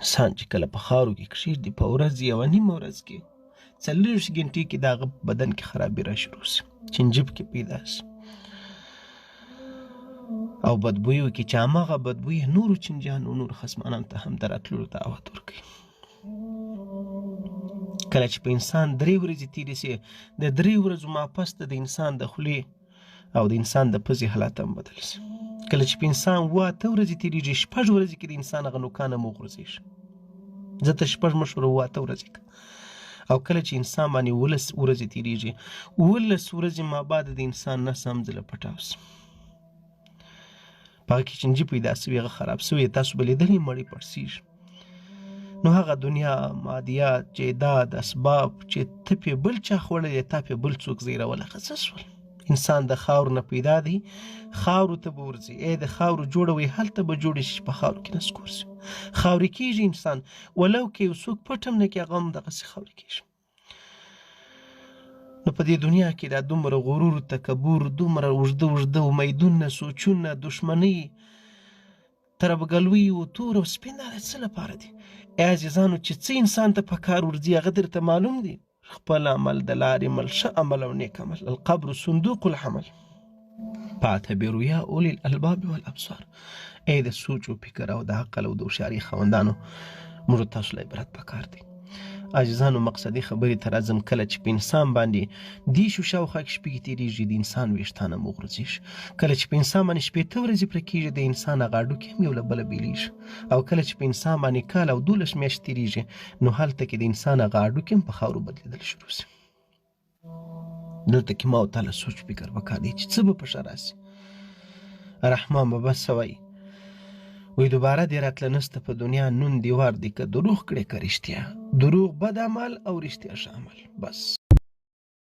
انسان چې کله په خاورو کې کښېږدي په ورځ یوه نیمه ورځ کې 40 ګنټې کې د هغه په بدن کې خرابي را شروع شي، چنجب کې پیدا شي او بدبویو کې چې هماغه بدبوی نورو چینجیانو نورو خصمانانو ته هم د راتللو دعوت ورکوي. کله چې په انسان 3 ورځې تېرې سي د 3 ورځو ماپسته د انسان د خولې او د انسان د پزې حالات هم بدل سي. کله چې په انسان 8 ورځې تېرېږي 6 ورځې کې د انسان هغه نوکان هم وغورځېږي. ځکه 6 مشوره 8 ورځې او کله چې انسان باندې 11 ورځې تېرېږي 11 ورځې ما بعد د انسان نس هم ځله پټاو سي، په هغه کې چینجي پیدا سوي، هغه خراب سوی، تاسو به لیدلي مړی پړسېږي. نو هغه دنیا، مادیات، جیداد، اسباب چې ته پې بل چا خوړلی تا پې بل څوک زیرول هغه څه شول؟ انسان د خاورو نه پیدا دی، خاورو ته به ورځي. د خاورو جوړوي هلته به جوړې شي، په خاورو کې نسکور سي. خاورې کېږي انسان، ولو که یو څوک پټ هم نه کړي هغه هم دغسې خاورې کېږي. نو په دې دنیا کې دا دومره غرور، تکبر، دومره اوږده امیدونه، سوچونه، دشمنۍ، تربګلوي او تور او سپین دا د څه لپاره دي؟ ای عزیزانو چې څه انسان ته په کار ورځي هغه درته معلوم دي؟ خپل عمل، د لارې عمل، ښه عمل او نیک عمل. القبر صندوق الحمل فاعتبروا یا اولی الالباب والابصار. ای د سوچ و فکر او د عقل او د هوښیارۍ خاوندانو، موږ تاسو له عبرت پکار دی. عزیزانو مقصدي خبرې ته راځم. کله چې په انسان باندې دیشو شاوخوا کې شپې تېرېږي د انسان ویښتان هم وغورځېږي. کله چې په انسان باندې 15 ورځې پوره کېږي د انسان هغه هډوکي هم یو له بله بېلېږي. او کله چې په انسان باندې کال او 12 میاشتې تېرېږي نو هلته کې د انسان هغه هډوکي هم په خاورو بدلېدل شروع شي. دلته کې ما او تا له سوچ فکر پکار دی چې څه به په ښه راسي. رحمان بابا څه وایي؟ وی دوباره دې راتله نسته په دنیا، نون دیوار دی که دروغ کړې که رښتیا، دروغ بد عمل او رښتیا ښه عمل. بس